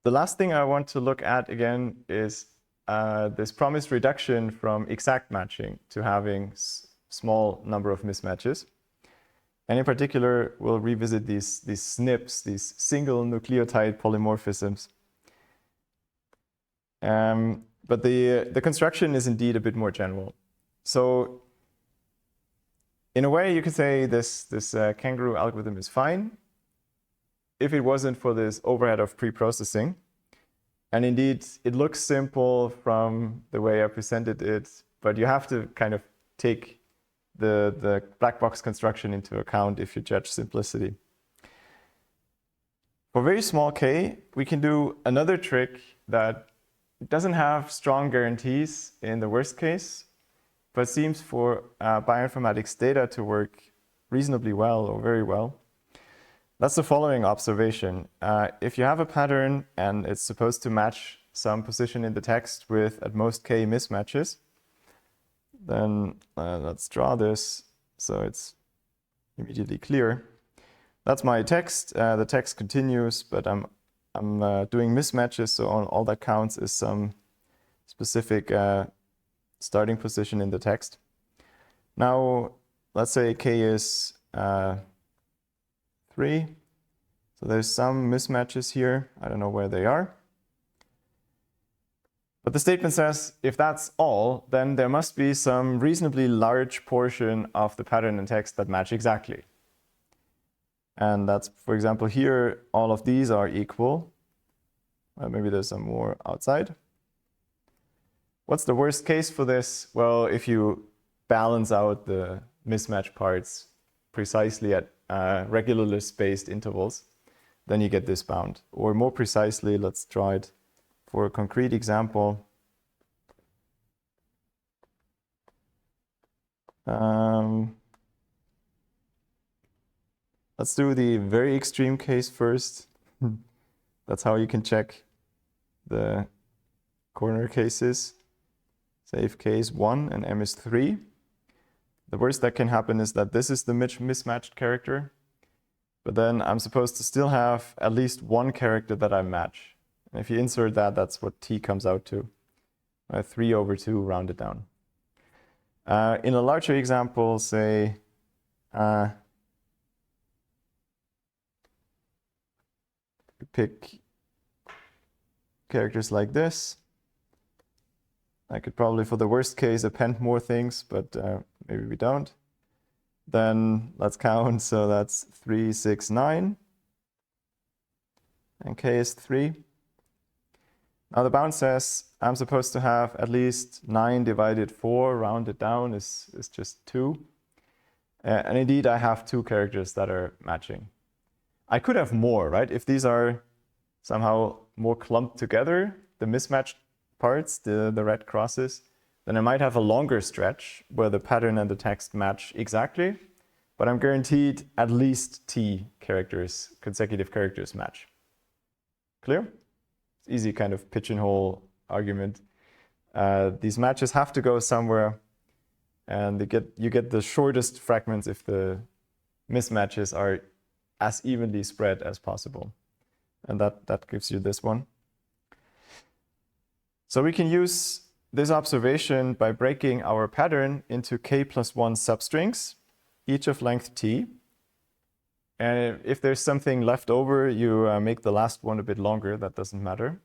The last thing I want to look at again is this promised reduction from exact matching to having small number of mismatches. And in particular, we'll revisit these SNPs, these single nucleotide polymorphisms. But the construction is indeed a bit more general. So in a way, you could say this kangaroo algorithm is fine if it wasn't for this overhead of pre-processing. And indeed, it looks simple from the way I presented it, but you have to kind of take the black box construction into account if you judge simplicity. For very small k, we can do another trick that doesn't have strong guarantees in the worst case, but seems for bioinformatics data to work reasonably well or very well. That's the following observation. If you have a pattern and it's supposed to match some position in the text with at most k mismatches, then let's draw this so it's immediately clear. That's my text. The text continues, but I'm doing mismatches, so all that counts is some specific starting position in the text. Now, let's say k is 3. So there's some mismatches here. I don't know where they are. But the statement says, if that's all, then there must be some reasonably large portion of the pattern and text that match exactly. And that's, for example, here, all of these are equal. Maybe there's some more outside. What's the worst case for this? Well, if you balance out the mismatch parts precisely at regularly spaced intervals, then you get this bound. Or more precisely, let's draw it for a concrete example. Let's do the very extreme case first. That's how you can check the corner cases. Say if k is 1 and m is 3. The worst that can happen is that this is the mismatched character. But then I'm supposed to still have at least one character that I match. And if you insert that, that's what t comes out to. 3/2 rounded down. In a larger example, say, pick characters like this. I could probably, for the worst case, append more things, but maybe we don't. Then let's count. So that's 3, 6, 9. And k is 3. Now the bound says I'm supposed to have at least 9 divided 4 rounded down is just 2. And indeed, I have 2 characters that are matching. I could have more, right? If these are somehow more clumped together, the mismatched parts, the red crosses, then I might have a longer stretch where the pattern and the text match exactly, but I'm guaranteed at least t characters, consecutive characters match. Clear? It's easy kind of pigeonhole argument. These matches have to go somewhere, and you get the shortest fragments if the mismatches are as evenly spread as possible. And that gives you this one. So we can use this observation by breaking our pattern into k plus 1 substrings, each of length t. And if there's something left over, you make the last one a bit longer. That doesn't matter.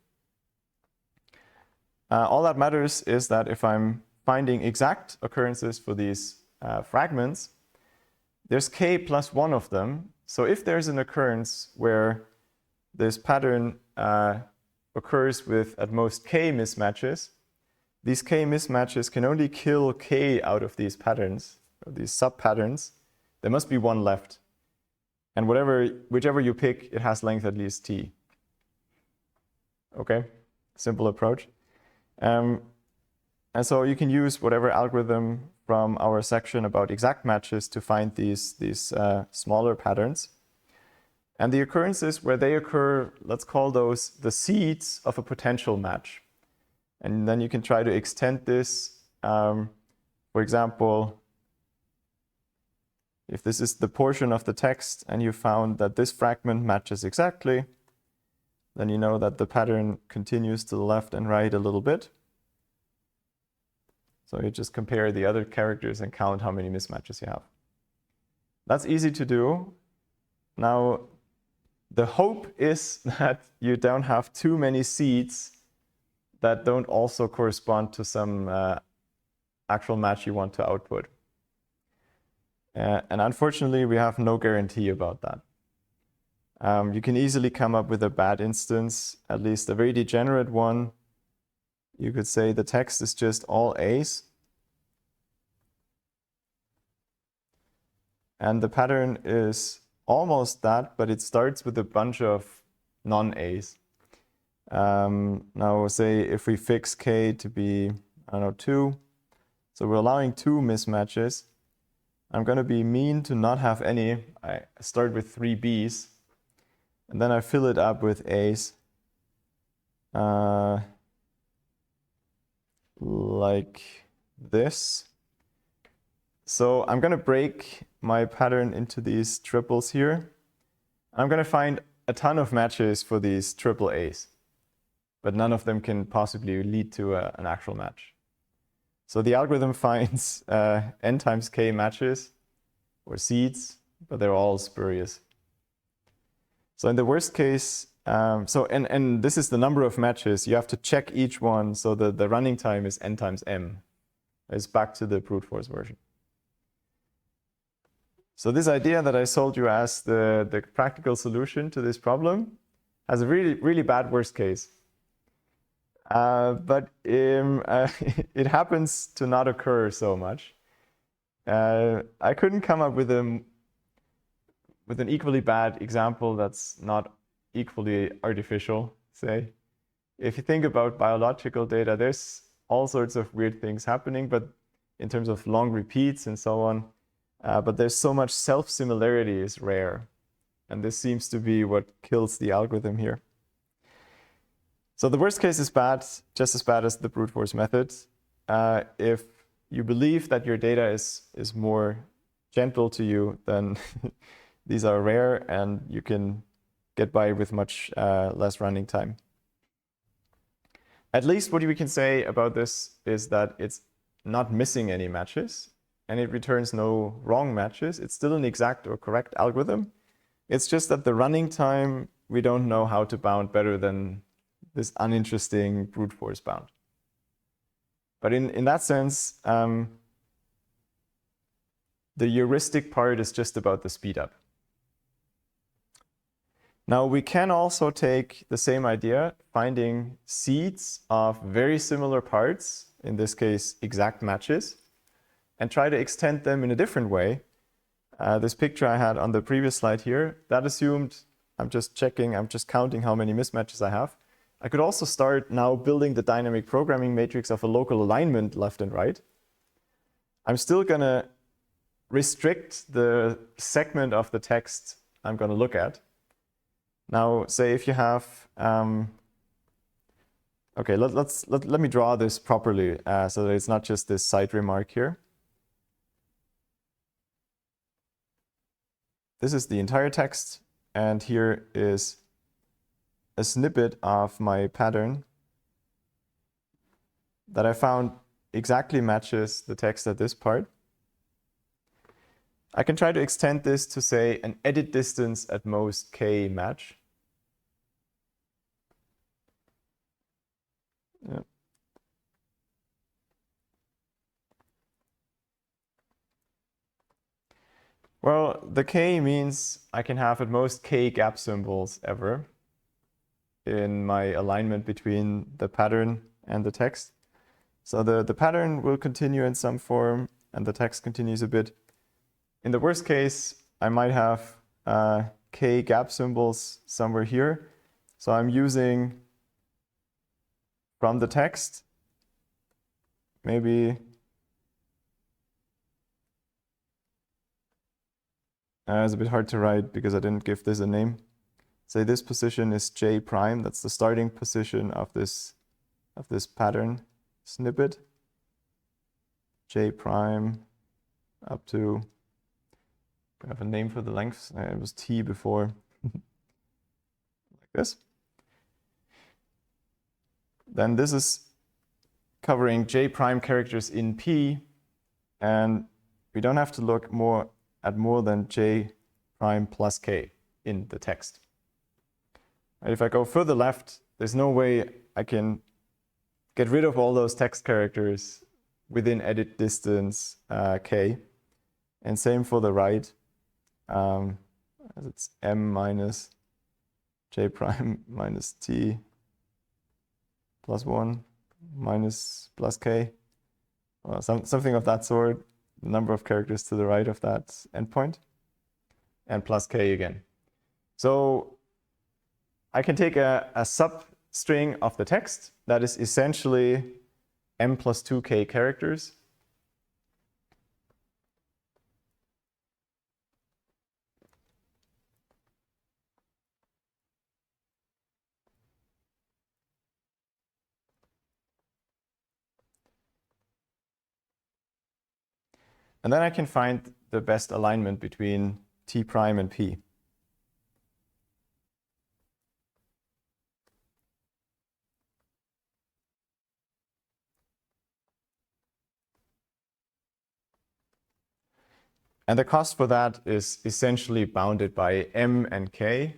All that matters is that if I'm finding exact occurrences for these fragments, there's k plus 1 of them. So if there's an occurrence where this pattern occurs with at most k mismatches, these k mismatches can only kill k out of these patterns, or these sub-patterns. There must be one left. And whichever you pick, it has length at least t. Okay, simple approach. And so you can use whatever algorithm from our section about exact matches to find these smaller patterns. And the occurrences where they occur, let's call those the seeds of a potential match. And then you can try to extend this. For example, if this is the portion of the text and you found that this fragment matches exactly, then you know that the pattern continues to the left and right a little bit. So you just compare the other characters and count how many mismatches you have. That's easy to do. Now, the hope is that you don't have too many seeds that don't also correspond to some actual match you want to output. And unfortunately, we have no guarantee about that. You can easily come up with a bad instance, at least a very degenerate one. You could say the text is just all A's. And the pattern is almost that, but it starts with a bunch of non-A's. Now, say if we fix K to be, I don't know, 2. So we're allowing 2 mismatches. I'm going to be mean to not have any. I start with 3 B's. And then I fill it up with A's. Like this. So I'm going to break my pattern into these triples here. I'm going to find a ton of matches for these triple A's, but none of them can possibly lead to an actual match. So the algorithm finds n times k matches or seeds, but they're all spurious. So in the worst case, and this is the number of matches. You have to check each one, so the running time is n times m. It's back to the brute force version. So this idea that I sold you as the practical solution to this problem has a really, really bad worst case. But it happens to not occur so much. I couldn't come up with an equally bad example that's not equally artificial, say. If you think about biological data, there's all sorts of weird things happening, but in terms of long repeats and so on. But there's so much self-similarity is rare. And this seems to be what kills the algorithm here. So the worst case is bad, just as bad as the brute force method. If you believe that your data is more gentle to you, then these are rare and you can get by with much less running time. At least what we can say about this is that it's not missing any matches and it returns no wrong matches. It's still an exact or correct algorithm. It's just that the running time, we don't know how to bound better than this uninteresting brute force bound. But in that sense, the heuristic part is just about the speed up. Now we can also take the same idea, finding seeds of very similar parts, in this case exact matches, and try to extend them in a different way. This picture I had on the previous slide here, that assumed I'm just counting how many mismatches I have. I could also start now building the dynamic programming matrix of a local alignment left and right. I'm still going to restrict the segment of the text I'm going to look at. Now, say if you have, okay, let me draw this properly so that it's not just this side remark here. This is the entire text, and here is a snippet of my pattern that I found exactly matches the text at this part. I can try to extend this to, say, an edit distance at most k match. Yeah. Well, the k means I can have at most k gap symbols ever in my alignment between the pattern and the text. So the pattern will continue in some form and the text continues a bit. In the worst case, I might have k gap symbols somewhere here. So I'm using from the text, maybe it's a bit hard to write because I didn't give this a name. Say this position is J prime. That's the starting position of this pattern snippet. J prime up to, I have a name for the length. It was T before, like this. then this is covering J prime characters in P, and we don't have to look at more than J prime plus K in the text. And if I go further left, there's no way I can get rid of all those text characters within edit distance K. And same for the right, as it's M minus J prime minus T plus 1 minus plus K, or something of that sort, the number of characters to the right of that endpoint, and plus K again. So I can take a substring of the text that is essentially M plus 2K characters. And then I can find the best alignment between T prime and P. And the cost for that is essentially bounded by M and K.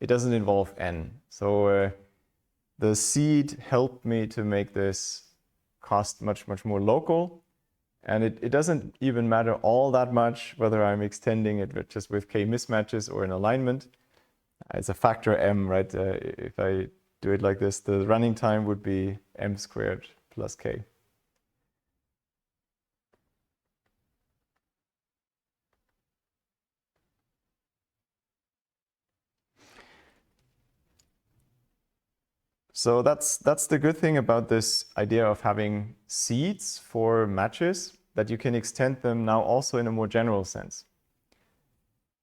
It doesn't involve N. So the seed helped me to make this cost much more local. And it doesn't even matter all that much whether I'm extending it just with K mismatches or an alignment. It's a factor M, right? If I do it like this, the running time would be M squared plus K. So that's the good thing about this idea of having seeds for matches, that you can extend them now also in a more general sense.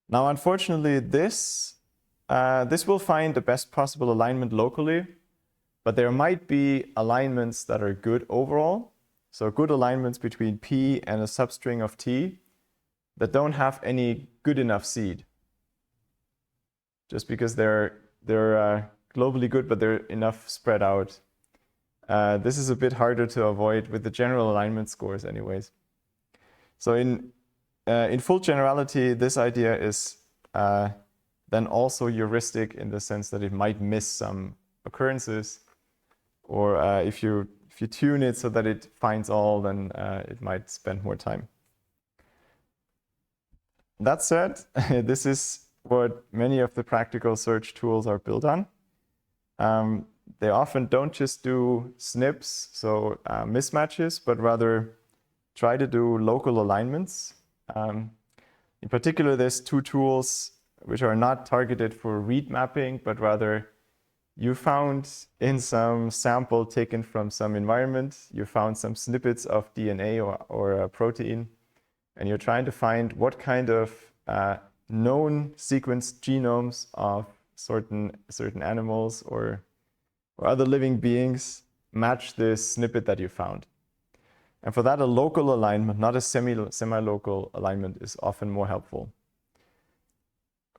Now, unfortunately, this will find the best possible alignment locally, but there might be alignments that are good overall. So good alignments between P and a substring of T that don't have any good enough seed. Just because they're globally good, but they're enough spread out. This is a bit harder to avoid with the general alignment scores anyways. So in full generality, this idea is then also heuristic in the sense that it might miss some occurrences, or if you tune it so that it finds all, then it might spend more time. That said, this is what many of the practical search tools are built on. They often don't just do SNPs, so mismatches, but rather try to do local alignments. In particular, there's two tools which are not targeted for read mapping, but rather you found in some sample taken from some environment, you found some snippets of DNA or a protein, and you're trying to find what kind of known sequenced genomes of certain animals or other living beings match this snippet that you found. And for that, a local alignment, not a semi-local alignment, is often more helpful.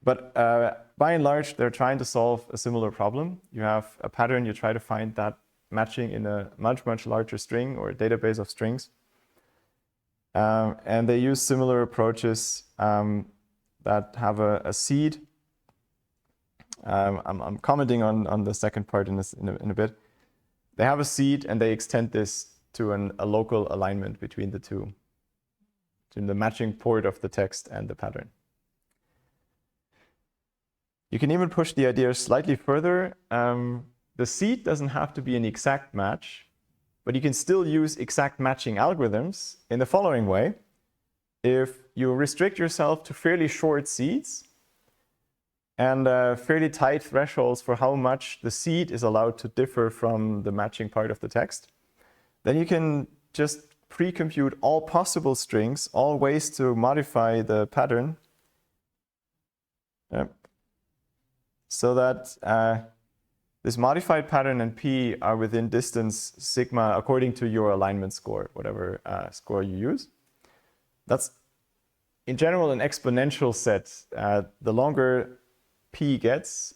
But by and large, they're trying to solve a similar problem. You have a pattern, you try to find that matching in a much larger string or a database of strings. And they use similar approaches that have a seed. I'm commenting on the second part in a bit. They have a seed and they extend this to a local alignment between the two, between the matching port of the text and the pattern. You can even push the idea slightly further. The seed doesn't have to be an exact match, but you can still use exact matching algorithms in the following way. If you restrict yourself to fairly short seeds and fairly tight thresholds for how much the seed is allowed to differ from the matching part of the text, then you can just pre-compute all possible strings, all ways to modify the pattern, so that this modified pattern and P are within distance sigma according to your alignment score, whatever score you use. That's, in general, an exponential set. The longer P gets,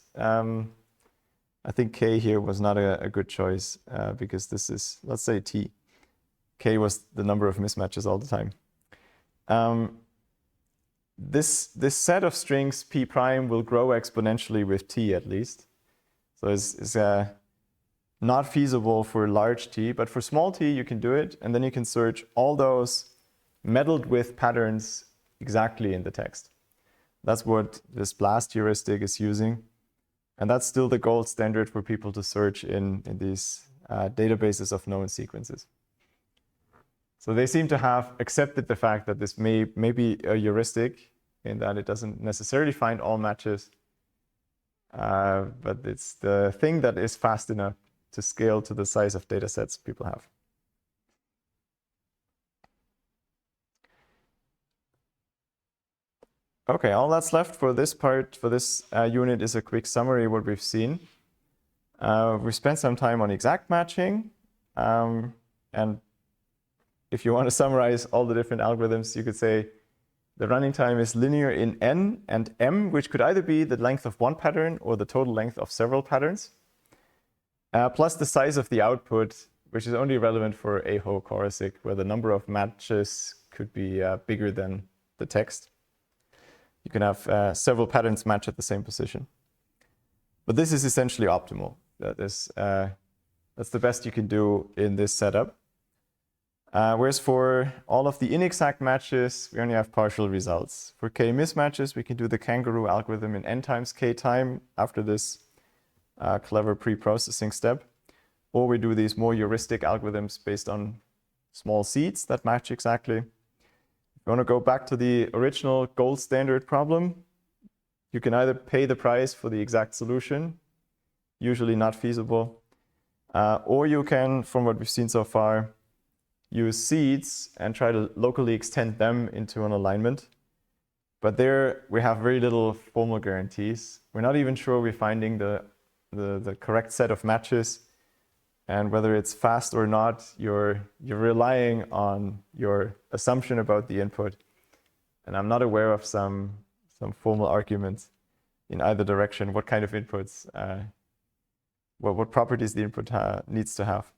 I think K here was not a good choice because this is, let's say T. K was the number of mismatches all the time. This set of strings P prime will grow exponentially with T at least. So it's not feasible for large T, but for small T you can do it, and then you can search all those meddled with patterns exactly in the text. That's what this BLAST heuristic is using. And that's still the gold standard for people to search in these databases of known sequences. So they seem to have accepted the fact that this may be a heuristic in that it doesn't necessarily find all matches, but it's the thing that is fast enough to scale to the size of data sets people have. Okay, all that's left for this part, for this unit, is a quick summary of what we've seen. We spent some time on exact matching, and if you want to summarize all the different algorithms, you could say the running time is linear in n and m, which could either be the length of one pattern or the total length of several patterns, plus the size of the output, which is only relevant for AHO Corasic, where the number of matches could be bigger than the text. You can have several patterns match at the same position. But this is essentially optimal. That's the best you can do in this setup. Whereas for all of the inexact matches, we only have partial results. For k mismatches, we can do the kangaroo algorithm in n times k time after this clever pre-processing step. Or we do these more heuristic algorithms based on small seeds that match exactly. If you want to go back to the original gold standard problem, you can either pay the price for the exact solution, usually not feasible, or you can, from what we've seen so far, use seeds and try to locally extend them into an alignment. But there we have very little formal guarantees. We're not even sure we're finding the correct set of matches, and whether it's fast or not, you're relying on your assumption about the input. And I'm not aware of some formal arguments in either direction, what kind of inputs, what properties the input needs to have.